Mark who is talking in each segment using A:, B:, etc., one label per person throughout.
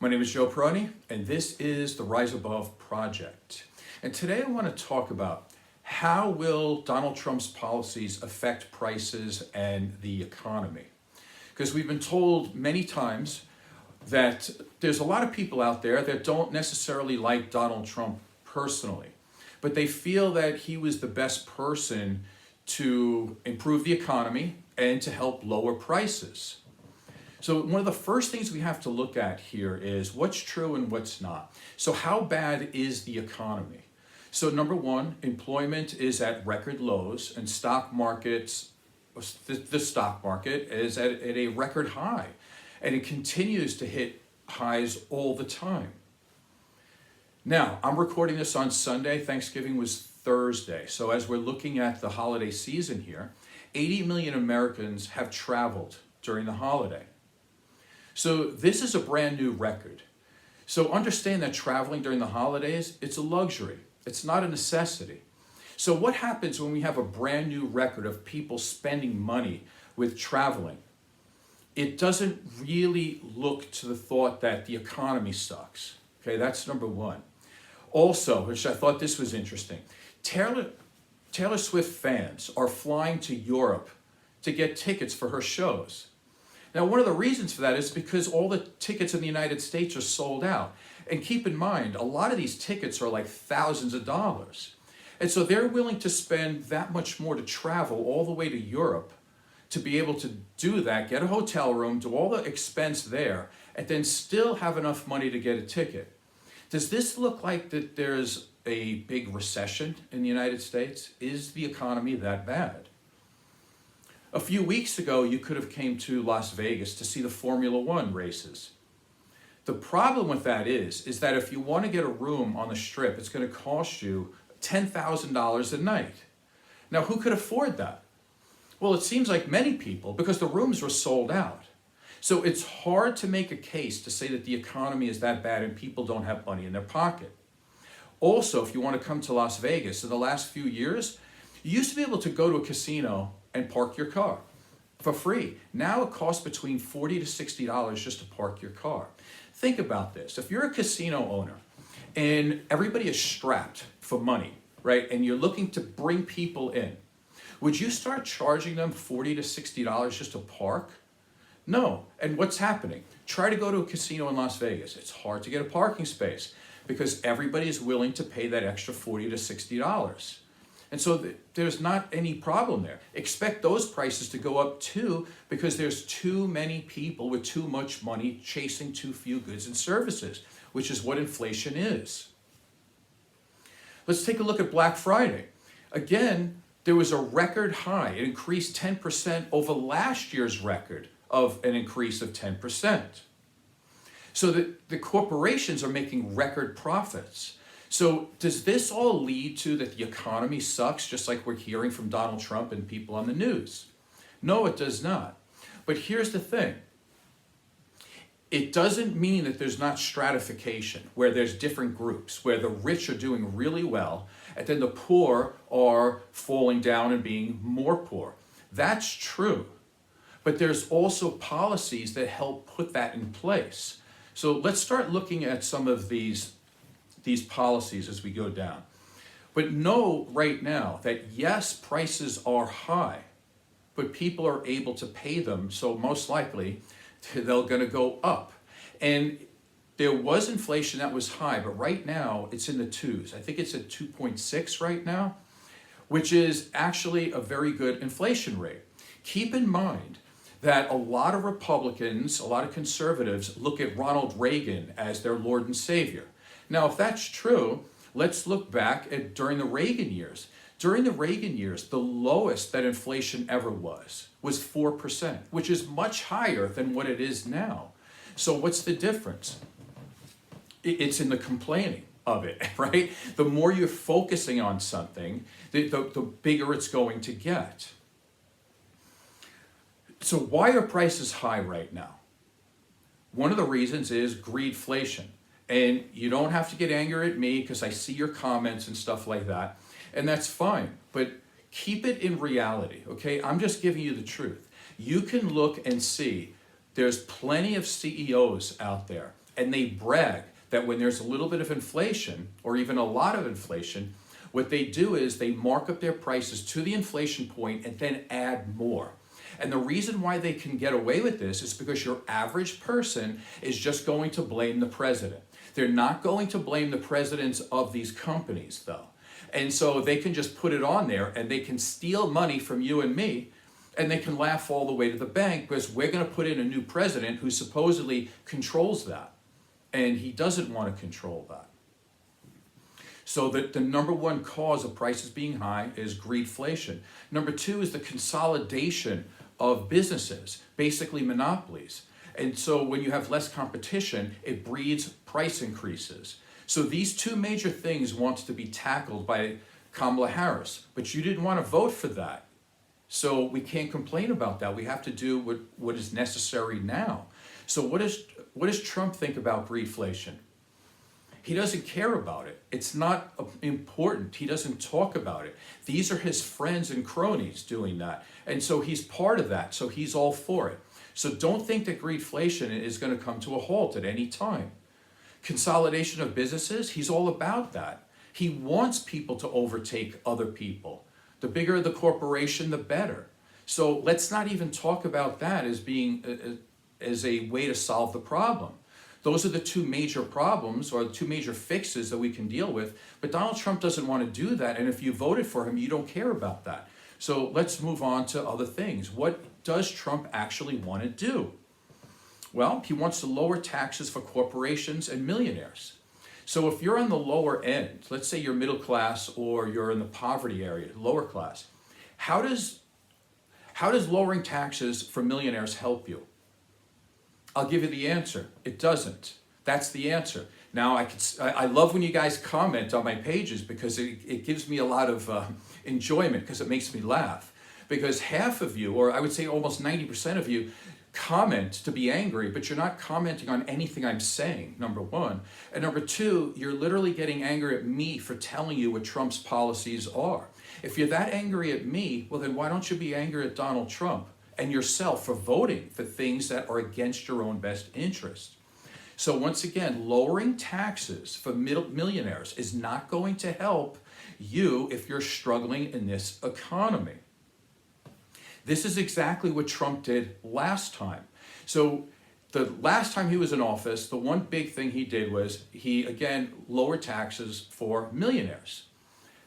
A: My name is Joe Peroni, and this is the Rise Above Project. And today I want to talk about how will Donald Trump's policies affect prices and the economy? Because we've been told many times that there's a lot of people out there that don't necessarily like Donald Trump personally, but they feel that he was the best person to improve the economy and to help lower prices. So one of the first things we have to look at here is what's true and what's not. So how bad is the economy? So number one, employment is at record lows, and the stock market is at a record high, and it continues to hit highs all the time. Now, I'm recording this on Sunday. Thanksgiving was Thursday. So as we're looking at the holiday season here, 80 million Americans have traveled during the holiday. So this is a brand new record. So understand that traveling during the holidays, it's a luxury. It's not a necessity. So what happens when we have a brand new record of people spending money with traveling? It doesn't really look to the thought that the economy sucks. Okay, that's number one. Also, which I thought this was interesting, Taylor Swift fans are flying to Europe to get tickets for her shows. Now, one of the reasons for that is because all the tickets in the United States are sold out. And keep in mind, a lot of these tickets are like thousands of dollars. And so they're willing to spend that much more to travel all the way to Europe to be able to do that, get a hotel room, do all the expense there, and then still have enough money to get a ticket. Does this look like that there's a big recession in the United States? Is the economy that bad? A few weeks ago, you could have came to Las Vegas to see the Formula One races. The problem with that is that if you want to get a room on the Strip, it's going to cost you $10,000 a night. Now, who could afford that? Well, it seems like many people, because the rooms were sold out. So it's hard to make a case to say that the economy is that bad and people don't have money in their pocket. Also, if you want to come to Las Vegas, in the last few years, you used to be able to go to a casino and park your car for free. Now it costs between $40 to $60 just to park your car. Think about this. If you're a casino owner and everybody is strapped for money, right, and you're looking to bring people in, would you start charging them $40 to $60 just to park? No. And what's happening? Try to go to a casino in Las Vegas. It's hard to get a parking space because everybody is willing to pay that extra $40 to $60. And so there's not any problem there. Expect those prices to go up too because there's too many people with too much money chasing too few goods and services, which is what inflation is. Let's take a look at Black Friday. Again, there was a record high. It increased 10% over last year's record of an increase of 10%. So the corporations are making record profits. So does this all lead to that the economy sucks, just like we're hearing from Donald Trump and people on the news? No, it does not. But here's the thing. It doesn't mean that there's not stratification, where there's different groups, where the rich are doing really well, and then the poor are falling down and being more poor. That's true. But there's also policies that help put that in place. So let's start looking at some of these policies as we go down. But know right now that yes, prices are high, but people are able to pay them, so most likely they're going to go up. And there was inflation that was high, but right now it's in the twos. I think it's at 2.6 right now, which is actually a very good inflation rate. Keep in mind that a lot of Republicans, a lot of conservatives look at Ronald Reagan as their Lord and Savior. Now, if that's true, let's look back at during the Reagan years. During the Reagan years, the lowest that inflation ever was 4%, which is much higher than what it is now. So what's the difference? It's in the complaining of it, right? The more you're focusing on something, the bigger it's going to get. So why are prices high right now? One of the reasons is greedflation. And you don't have to get angry at me because I see your comments and stuff like that. And that's fine. But keep it in reality, okay? I'm just giving you the truth. You can look and see there's plenty of CEOs out there and they brag that when there's a little bit of inflation, or even a lot of inflation, what they do is they mark up their prices to the inflation point and then add more. And the reason why they can get away with this is because your average person is just going to blame the president. They're not going to blame the presidents of these companies, though. And so they can just put it on there and they can steal money from you and me, and they can laugh all the way to the bank because we're going to put in a new president who supposedly controls that. And he doesn't want to control that. So that the number one cause of prices being high is greedflation. Number two is the consolidation of businesses, basically monopolies. And so when you have less competition, it breeds price increases. So these two major things want to be tackled by Kamala Harris, but you didn't want to vote for that. So we can't complain about that. We have to do what is necessary now. So what does Trump think about greedflation? He doesn't care about it. It's not important. He doesn't talk about it. These are his friends and cronies doing that. And so he's part of that. So he's all for it. So don't think that greedflation is going to come to a halt at any time. Consolidation of businesses, he's all about that. He wants people to overtake other people. The bigger the corporation, the better. So let's not even talk about that as being as a way to solve the problem. Those are the two major problems or the two major fixes that we can deal with. But Donald Trump doesn't want to do that. And if you voted for him, you don't care about that. So let's move on to other things. What does Trump actually want to do? Well, he wants to lower taxes for corporations and millionaires. So if you're on the lower end, let's say you're middle class or you're in the poverty area, lower class, how does lowering taxes for millionaires help you? I'll give you the answer. It doesn't. That's the answer. Now, I love when you guys comment on my pages because it gives me a lot of enjoyment because it makes me laugh. Because half of you, or I would say almost 90% of you, comment to be angry, but you're not commenting on anything I'm saying, number one. And number two, you're literally getting angry at me for telling you what Trump's policies are. If you're that angry at me, well then why don't you be angry at Donald Trump and yourself for voting for things that are against your own best interest? So once again, lowering taxes for millionaires is not going to help you if you're struggling in this economy. This is exactly what Trump did last time. So the last time he was in office, the one big thing he did was he, again, lowered taxes for millionaires.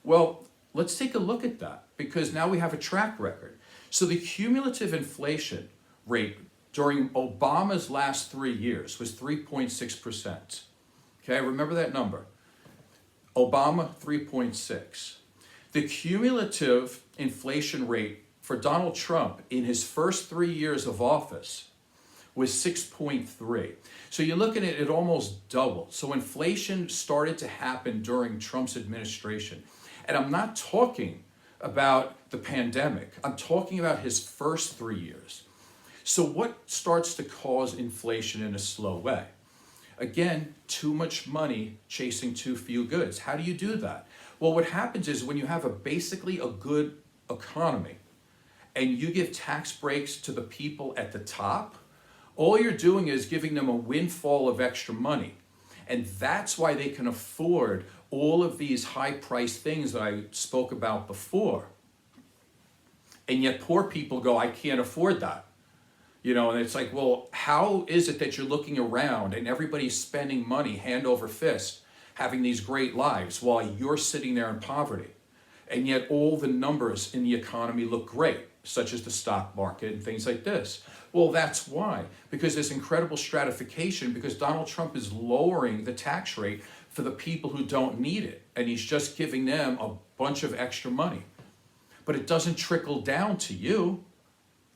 A: Well, let's take a look at that because now we have a track record. So the cumulative inflation rate during Obama's last 3 years was 3.6%. Okay, remember that number. Obama, 3.6. The cumulative inflation rate for Donald Trump in his first 3 years of office was 6.3. So you're looking at it almost doubled. So inflation started to happen during Trump's administration. And I'm not talking about the pandemic. I'm talking about his first 3 years. So what starts to cause inflation in a slow way? Again, too much money chasing too few goods. How do you do that? Well, what happens is when you have basically a good economy, and you give tax breaks to the people at the top, all you're doing is giving them a windfall of extra money. And that's why they can afford all of these high-priced things that I spoke about before. And yet poor people go, I can't afford that. You know, and it's like, well, how is it that you're looking around and everybody's spending money hand over fist, having these great lives while you're sitting there in poverty? And yet all the numbers in the economy look great, such as the stock market and things like this. Well, that's why. Because there's incredible stratification because Donald Trump is lowering the tax rate for the people who don't need it. And he's just giving them a bunch of extra money. But it doesn't trickle down to you,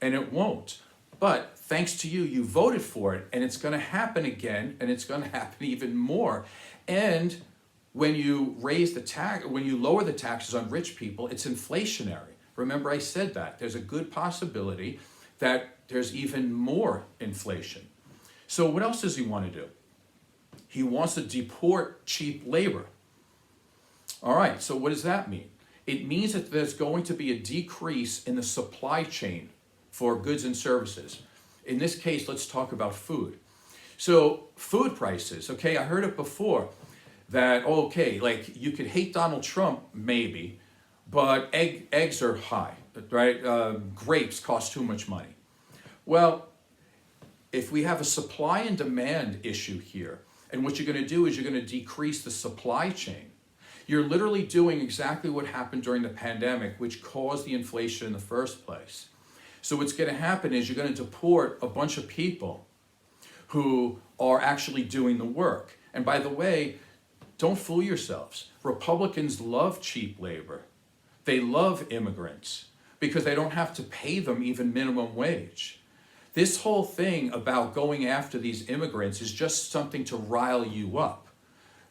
A: and it won't. But thanks to you, you voted for it, and it's going to happen again, and it's going to happen even more. And when you when you lower the taxes on rich people, it's inflationary. Remember I said that. There's a good possibility that there's even more inflation. So what else does he want to do? He wants to deport cheap labor. All right, so what does that mean? It means that there's going to be a decrease in the supply chain for goods and services. In this case, let's talk about food. So food prices, okay, I heard it before that, okay, like you could hate Donald Trump maybe, but eggs are high, right? Grapes cost too much money. Well, if we have a supply and demand issue here, and what you're going to do is you're going to decrease the supply chain, you're literally doing exactly what happened during the pandemic, which caused the inflation in the first place. So what's going to happen is you're going to deport a bunch of people who are actually doing the work. And by the way, don't fool yourselves. Republicans love cheap labor. They love immigrants because they don't have to pay them even minimum wage. This whole thing about going after these immigrants is just something to rile you up,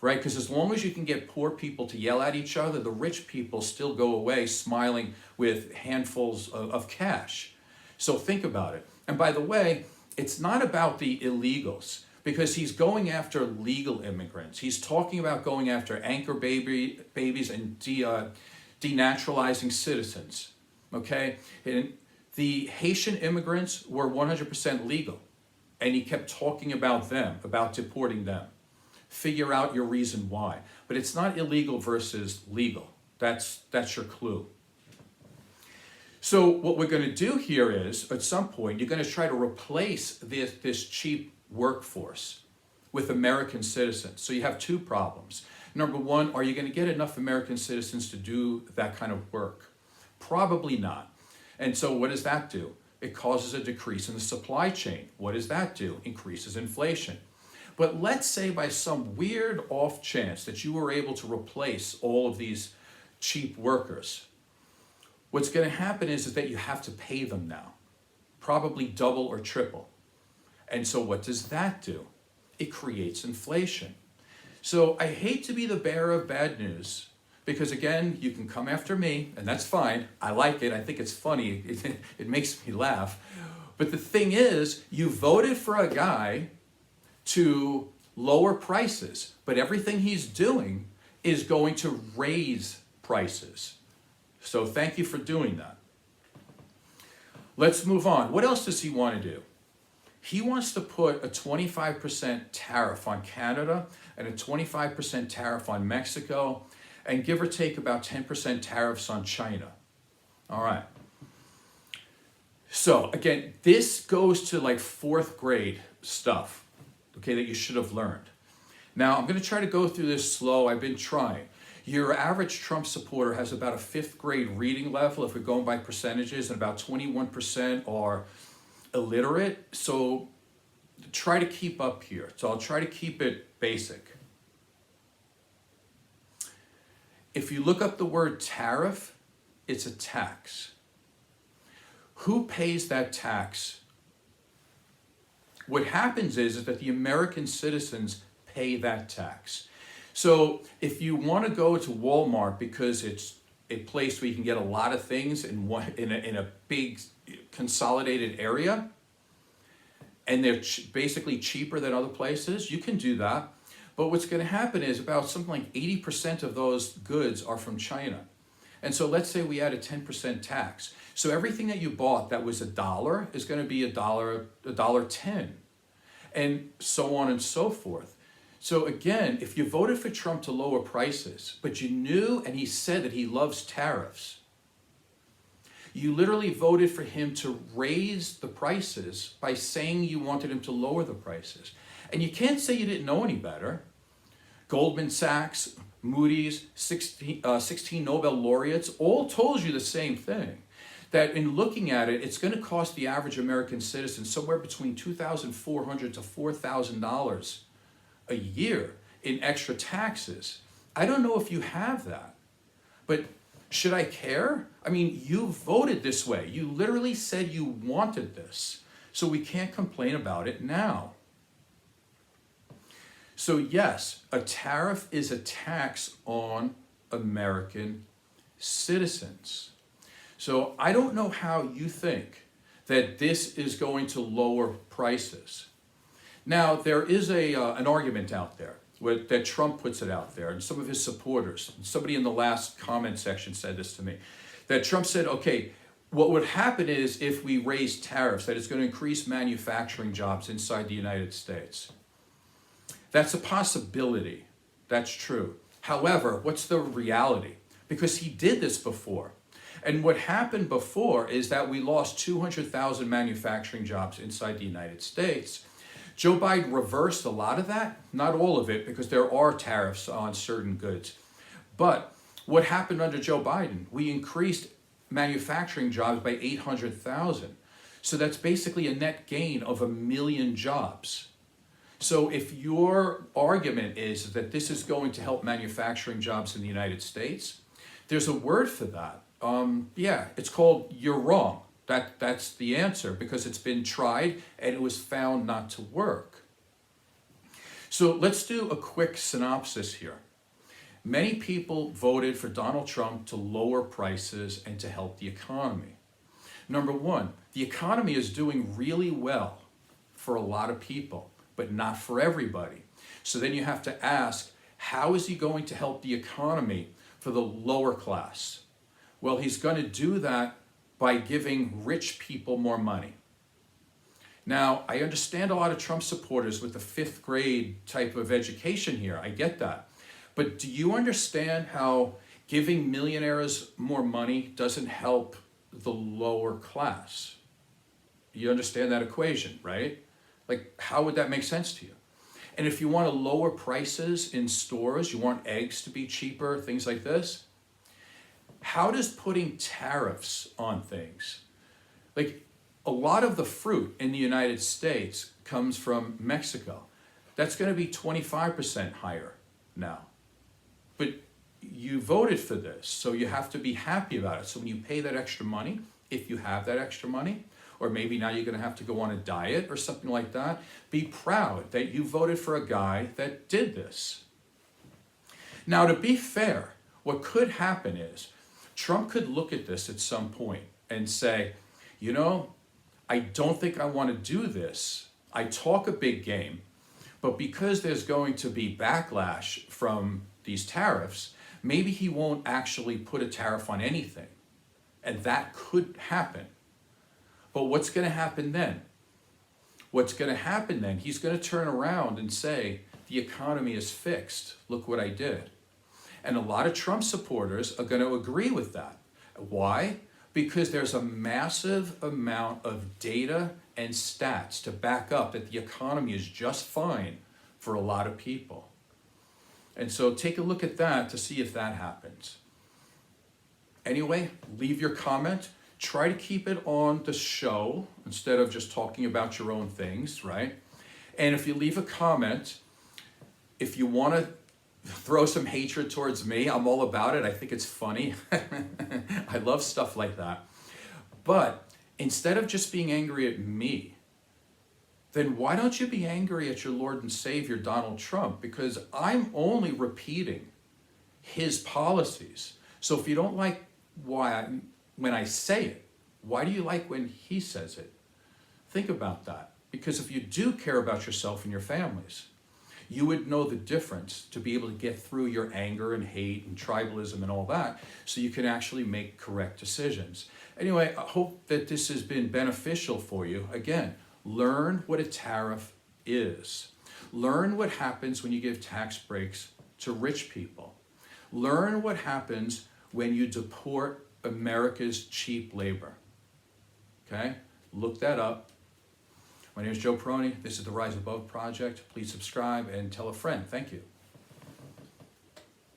A: right? Because as long as you can get poor people to yell at each other, the rich people still go away smiling with handfuls of cash. So think about it. And by the way, it's not about the illegals, because he's going after legal immigrants. He's talking about going after anchor babies and denaturalizing citizens, okay? And the Haitian immigrants were 100% legal, and he kept talking about them, about deporting them. Figure out your reason why. But it's not illegal versus legal. That's your clue. So what we're going to do here is, at some point, you're going to try to replace this cheap workforce with American citizens. So you have two problems. Number one, are you going to get enough American citizens to do that kind of work? Probably not. And so what does that do? It causes a decrease in the supply chain. What does that do? Increases inflation. But let's say by some weird off chance that you were able to replace all of these cheap workers. What's going to happen is that you have to pay them now, probably double or triple. And so what does that do? It creates inflation. So I hate to be the bearer of bad news, because again, you can come after me, and that's fine. I like it. I think it's funny. It makes me laugh. But the thing is, you voted for a guy to lower prices, but everything he's doing is going to raise prices. So thank you for doing that. Let's move on. What else does he want to do? He wants to put a 25% tariff on Canada and a 25% tariff on Mexico, and give or take about 10% tariffs on China. All right. So again, this goes to like fourth grade stuff, okay, that you should have learned. Now, I'm going to try to go through this slow. I've been trying. Your average Trump supporter has about a fifth grade reading level, if we're going by percentages, and about 21% are illiterate. So try to keep up here. So I'll try to keep it basic. If you look up the word tariff, it's a tax. Who pays that tax? What happens is that the American citizens pay that tax. So if you want to go to Walmart because it's a place where you can get a lot of things in a big consolidated area, and they're basically cheaper than other places, you can do that. But what's going to happen is about something like 80% of those goods are from China. And so let's say we add a 10% tax. So everything that you bought that was $1 is going to be $1.10, and so on and so forth. So again, if you voted for Trump to lower prices, but you knew and he said that he loves tariffs, you literally voted for him to raise the prices by saying you wanted him to lower the prices. And you can't say you didn't know any better. Goldman Sachs, Moody's, 16 Nobel laureates all told you the same thing. That in looking at it, it's going to cost the average American citizen somewhere between $2,400 to $4,000 a year in extra taxes. I don't know if you have that, but should I care? I mean, you voted this way. You literally said you wanted this, so we can't complain about it now. So yes, a tariff is a tax on American citizens. So I don't know how you think that this is going to lower prices. Now, there is an argument out there that Trump puts it out there, and some of his supporters, somebody in the last comment section said this to me, that Trump said, okay, What would happen is if we raise tariffs, that it's going to increase manufacturing jobs inside the United States. That's a possibility. That's true. However, what's the reality? Because he did this before. And what happened before is that we lost 200,000 manufacturing jobs inside the United States. Joe Biden reversed a lot of that, not all of it, because there are tariffs on certain goods. But what happened under Joe Biden? We increased manufacturing jobs by 800,000. So that's basically a net gain of 1 million jobs. So if your argument is that this is going to help manufacturing jobs in the United States, there's a word for that. Yeah, it's called you're wrong. That's the answer, because it's been tried and it was found not to work. So let's do a quick synopsis here. Many people voted for Donald Trump to lower prices and to help the economy. Number one, the economy is doing really well for a lot of people, but not for everybody. So then you have to ask, how is he going to help the economy for the lower class? Well, he's going to do that by giving rich people more money. Now, I understand a lot of Trump supporters with the 5th grade type of education here. I get that. But do you understand how giving millionaires more money doesn't help the lower class? You understand that equation, right? Like, how would that make sense to you? And if you want to lower prices in stores, you want eggs to be cheaper, things like this, how does putting tariffs on things, like a lot of the fruit in the United States comes from Mexico. That's going to be 25% higher now. But you voted for this, so you have to be happy about it. So when you pay that extra money, if you have that extra money, or maybe now you're going to have to go on a diet or something like that, be proud that you voted for a guy that did this. Now, to be fair, what could happen is Trump could look at this at some point and say, you know, I don't think I want to do this. I talk a big game, but because there's going to be backlash from these tariffs, maybe he won't actually put a tariff on anything. And that could happen. But what's going to happen then? What's going to happen then? He's going to turn around and say, the economy is fixed. Look what I did. And a lot of Trump supporters are going to agree with that. Why? Because there's a massive amount of data and stats to back up that the economy is just fine for a lot of people. And so take a look at that to see if that happens. Anyway, leave your comment. Try to keep it on the show instead of just talking about your own things, right? And if you leave a comment, if you want to throw some hatred towards me, I'm all about it. I think it's funny. I love stuff like that. But instead of just being angry at me, then why don't you be angry at your Lord and Savior, Donald Trump? Because I'm only repeating his policies. So if you don't like when I say it, why do you like when he says it? Think about that. Because if you do care about yourself and your families, you would know the difference to be able to get through your anger and hate and tribalism and all that, so you can actually make correct decisions. Anyway, I hope that this has been beneficial for you. Again, learn what a tariff is. Learn what happens when you give tax breaks to rich people. Learn what happens when you deport America's cheap labor. Okay? Look that up. My name is Joe Peroni. This is the Rise Above Project. Please subscribe and tell a friend. Thank you.